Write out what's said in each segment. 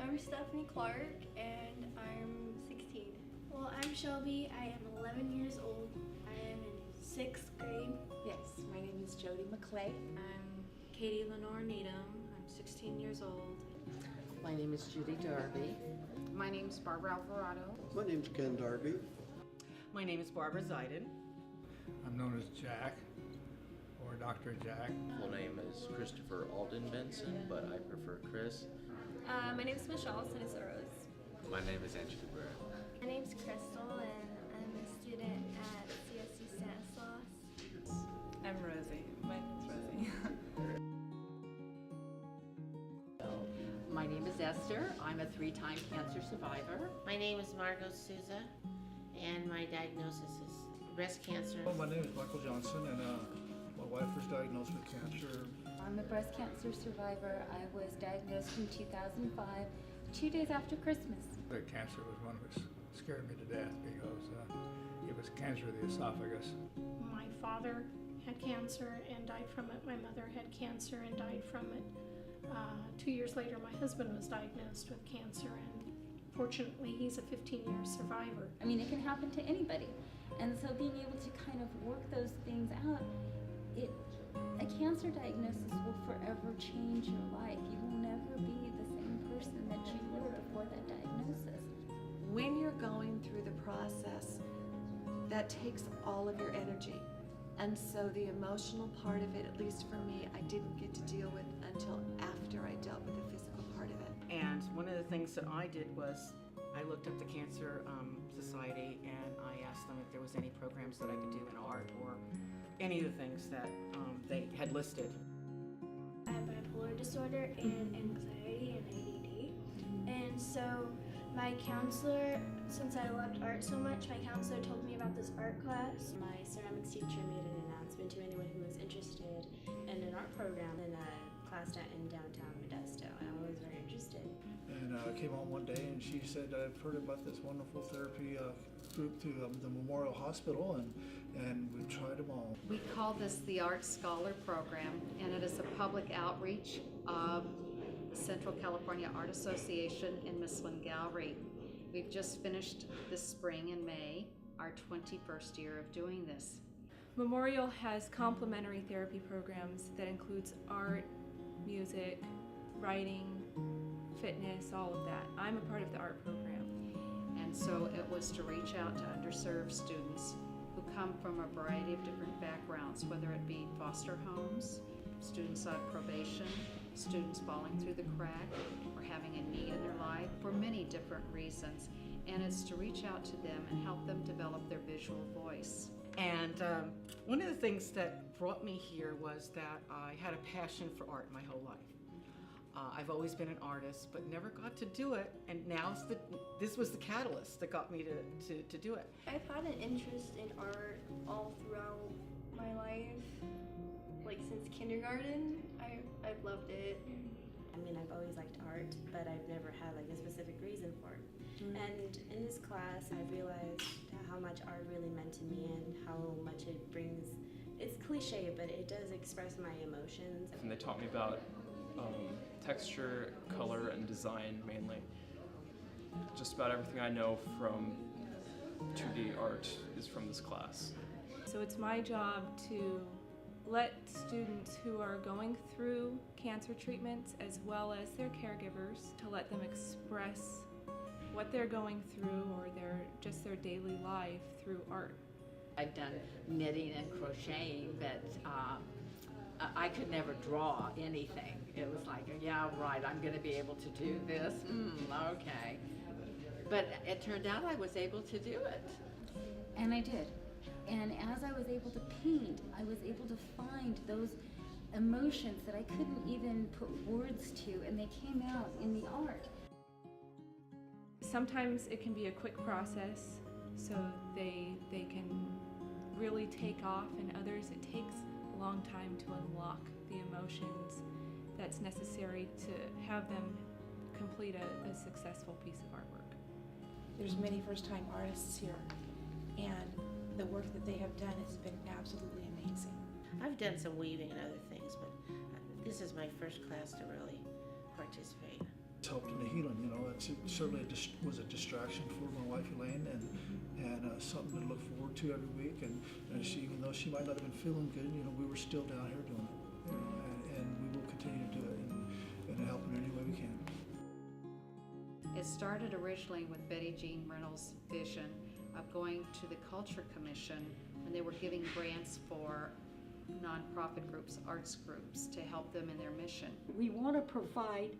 I'm Stephanie Clark and I'm 16. Well, I'm Shelby. I am 11 years old. I am in 6th grade. Yes, my name is Jody McClay. I'm Katie Lenore Needham. I'm 16 years old. My name is Judy Darby. My name is Barbara Alvarado. My name's Ken Darby. My name is Barbara Zeiden. I'm known as Jack, or Dr. Jack. Full name is Christopher Alden Benson, but I prefer Chris. My name is Michelle Rose. My name is Andrew Cabrera. My name is Crystal, and I'm a student at CSC Stanislaus. I'm Rosie. My name is Rosie. My name is Esther. I'm a 3-time cancer survivor. My name is Margot Souza, and my diagnosis is breast cancer. Well, my name is Michael Johnson, and my wife was diagnosed with cancer. I'm a breast cancer survivor. I was diagnosed in 2005, 2 days after Christmas. The cancer was one that scared me to death because it was cancer of the esophagus. My father had cancer and died from it. My mother had cancer and died from it. 2 years later, my husband was diagnosed with cancer, and fortunately, he's a 15-year survivor. I mean, it can happen to anybody. And so being able to kind of work those things out, a cancer diagnosis will forever change your life. You will never be the same person that you were before that diagnosis. When you're going through the process, that takes all of your energy. And so the emotional part of it, at least for me, I didn't get to deal with until after I dealt with the physical part of it. And one of the things that I did was I looked up the Cancer Society and I asked them if there was any programs that I could do in art or any of the things that they had listed. I have bipolar disorder and anxiety and ADD. And so my counselor, since I loved art so much, my counselor told me about this art class. My ceramics teacher made an announcement to anyone who was interested in an art program in a class in downtown Modesto, and I was very interested. And I came home one day and she said, I've heard about this wonderful therapy group through the Memorial Hospital, and we've tried them all. We call this the Art Scholar Program, and it is a public outreach of the Central California Art Association in Mislin Gallery. We've just finished this spring in May, our 21st year of doing this. Memorial has complementary therapy programs that includes art, music, writing, fitness, all of that. I'm a part of the art program. And so it was to reach out to underserved students who come from a variety of different backgrounds, whether it be foster homes, students on probation, students falling through the crack, or having a need in their life for many different reasons. And it's to reach out to them and help them develop their visual voice. And one of the things that brought me here was that I had a passion for art my whole life. I've always been an artist, but never got to do it, and this was the catalyst that got me to do it. I've had an interest in art all throughout my life, like since kindergarten. I've loved it. I mean, I've always liked art, but I've never had like a specific reason for it. And in this class, I realized how much art really meant to me and how much it brings. It's cliche, but it does express my emotions. And they taught me about texture, color, and design mainly. Just about everything I know from 2D art is from this class. So it's my job to let students who are going through cancer treatments, as well as their caregivers, to let them express what they're going through or just their daily life through art. I've done knitting and crocheting, but I could never draw anything. It was like, yeah, right, I'm going to be able to do this. Okay. But it turned out I was able to do it. And I did. And as I was able to paint, I was able to find those emotions that I couldn't even put words to, and they came out in the art. Sometimes it can be a quick process, so they can really take off, and others it takes a long time to unlock the emotions that's necessary to have them complete a successful piece of artwork. There's many first-time artists here, and the work that they have done has been absolutely amazing. I've done some weaving and other things, but This is my first class to really participate. It's helped in the healing, you know. It certainly was a distraction for my wife Elaine, and something to look forward to every week. And she, even though she might not have been feeling good, you know, we were still down here doing it, you know, and we will continue to do it and help in any way we can. It started originally with Betty Jean Reynolds' vision of going to the Culture Commission when they were giving grants for nonprofit groups, arts groups, to help them in their mission. We want to provide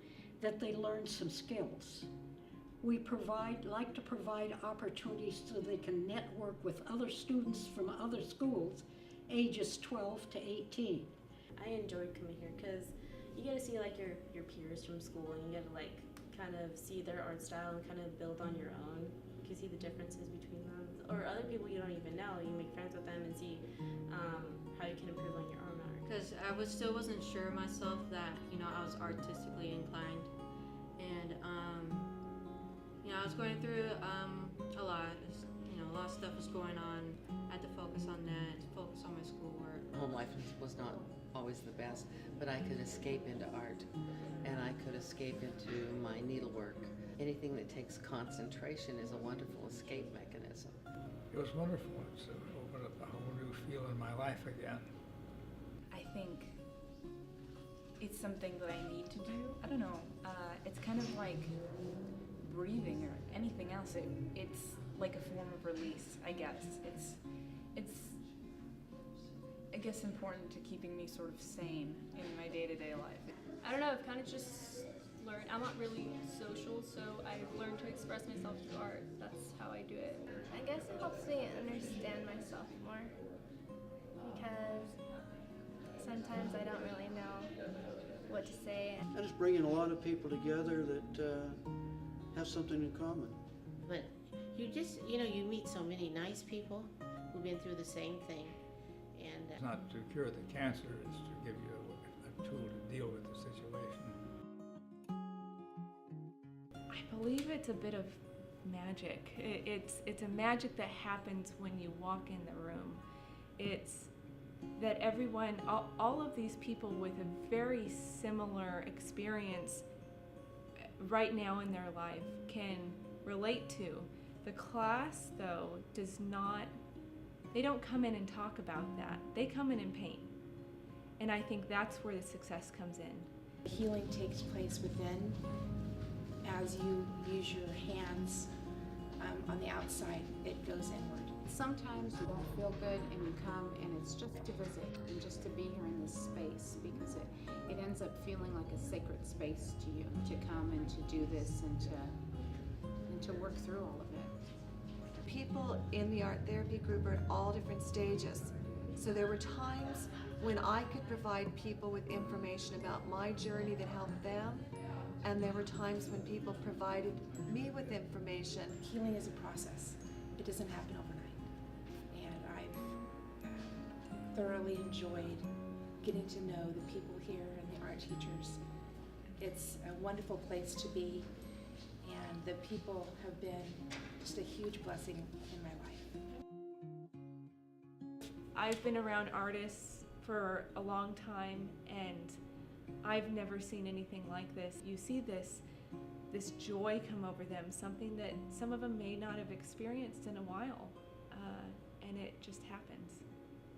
that they learn some skills. We like to provide opportunities so they can network with other students from other schools, ages 12 to 18. I enjoyed coming here because you get to see like your peers from school, and you get to like kind of see their art style and kind of build on your own. You can see the differences between them, or other people you don't even know. You make friends with them and see how you can improve on your own art. Because I still wasn't sure myself that, you know, I was artistically inclined. And, you know, I was going through a lot. You know, a lot of stuff was going on. I had to focus on that, to focus on my schoolwork. Home life was not always the best, but I could escape into art, and I could escape into my needlework. Anything that takes concentration is a wonderful escape mechanism. It was wonderful. It's opened up a whole new feel in my life again. I think it's something that I need to do. I don't know. It's kind of like breathing or anything else. It's like a form of release, I guess. It's I guess important to keeping me sort of sane in my day-to-day life. I don't know, I've kind of just learned, I'm not really social, so I've learned to express myself through art. That's how I do it. I guess it helps me understand myself more, because sometimes I don't really know what to say. And it's bringing a lot of people together that have something in common. But you just, you know, you meet so many nice people who've been through the same thing. And it's not to cure the cancer, it's to give you a tool to deal with the situation. I believe it's a bit of magic. It's a magic that happens when you walk in the room. It's that everyone, all of these people with a very similar experience right now in their life can relate to. The class, though, does not, they don't come in and talk about that. They come in and paint. And I think that's where the success comes in. Healing takes place within as you use your hands on the outside. It goes inward. Sometimes you don't feel good and you come and it's just to visit and just to be here in this space, because it ends up feeling like a sacred space to you to come and to do this and to work through all of it. People in the art therapy group are at all different stages. So there were times when I could provide people with information about my journey that helped them, and there were times when people provided me with information. Healing is a process. It doesn't happen overnight. And I've thoroughly enjoyed getting to know the people here and the art teachers. It's a wonderful place to be, and the people have been just a huge blessing in my life. I've been around artists for a long time, and I've never seen anything like this. You see this joy come over them, something that some of them may not have experienced in a while, and it just happens.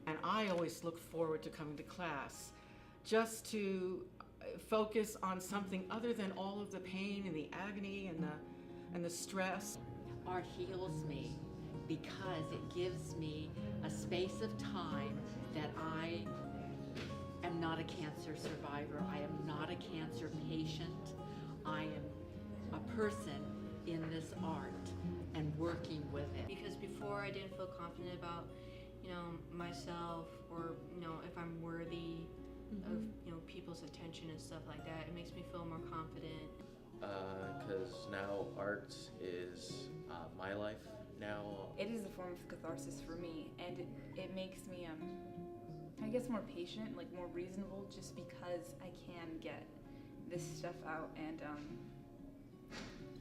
And I always look forward to coming to class just to focus on something other than all of the pain and the agony and the stress. Art heals me because it gives me a space of time that I am not a cancer survivor. I am not a cancer patient. I am a person in this art and working with it. Because before I didn't feel confident about, you know, myself, or, you know, if I'm worthy of, you know, people's attention and stuff like that. It makes me feel more confident. Because now art is my life now. It is a form of catharsis for me, and it makes me, I guess, more patient, like more reasonable, just because I can get this stuff out and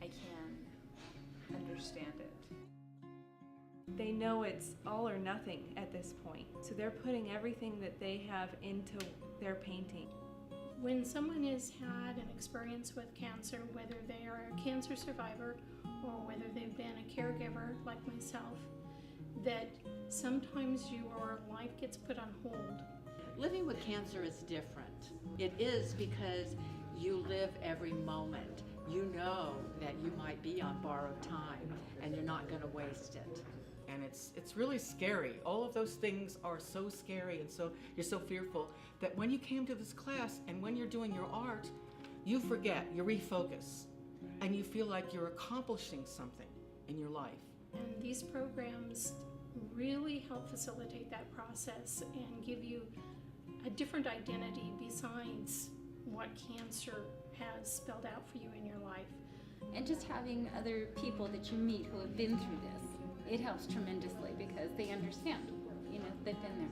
I can understand it. They know it's all or nothing at this point, so they're putting everything that they have into their painting. When someone has had an experience with cancer, whether they are a cancer survivor or whether they've been a caregiver like myself, that sometimes your life gets put on hold. Living with cancer is different. It is because you live every moment. You know that you might be on borrowed time and you're not going to waste it. And it's really scary. All of those things are so scary, and so you're so fearful that when you came to this class and when you're doing your art, you forget, you refocus, and you feel like you're accomplishing something in your life. And these programs really help facilitate that process and give you a different identity besides what cancer has spelled out for you in your life. And just having other people that you meet who have been through this, it helps tremendously because they understand, you know, they've been there.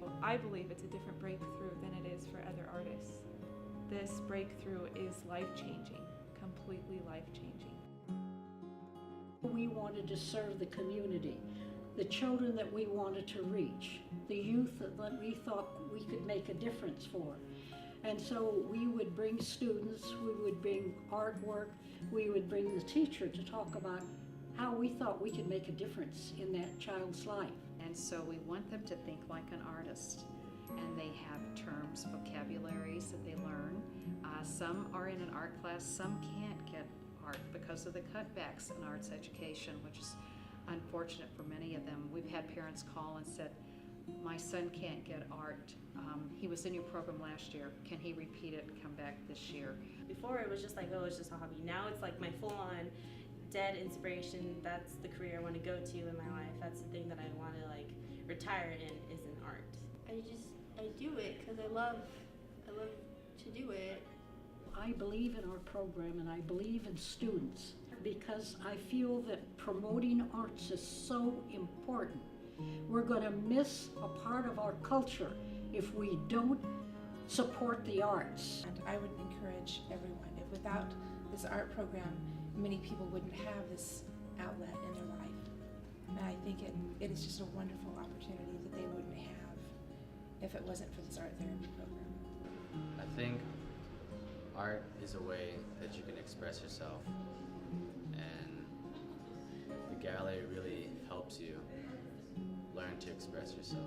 Well, I believe it's a different breakthrough than it is for other artists. This breakthrough is life-changing, completely life-changing. We wanted to serve the community, the children that we wanted to reach, the youth that we thought we could make a difference for. And so we would bring students, we would bring artwork, we would bring the teacher to talk about how we thought we could make a difference in that child's life. And so we want them to think like an artist. And they have terms, vocabularies that they learn. Some are in an art class, some can't get art because of the cutbacks in arts education, which is unfortunate for many of them. We've had parents call and said, my son can't get art. He was in your program last year. Can he repeat it and come back this year? Before it was just like, oh, it's just a hobby. Now it's like my full-on dead inspiration. That's the career I want to go to in my life. That's the thing that I want to like retire in, is in art. I do it because I love to do it. I believe in our program and I believe in students because I feel that promoting arts is so important. We're going to miss a part of our culture if we don't support the arts. And I would encourage everyone, if without this art program, many people wouldn't have this outlet in their life. And I think it is just a wonderful opportunity that they wouldn't have if it wasn't for this art therapy program. I think art is a way that you can express yourself, and the gallery really helps you learn to express yourself.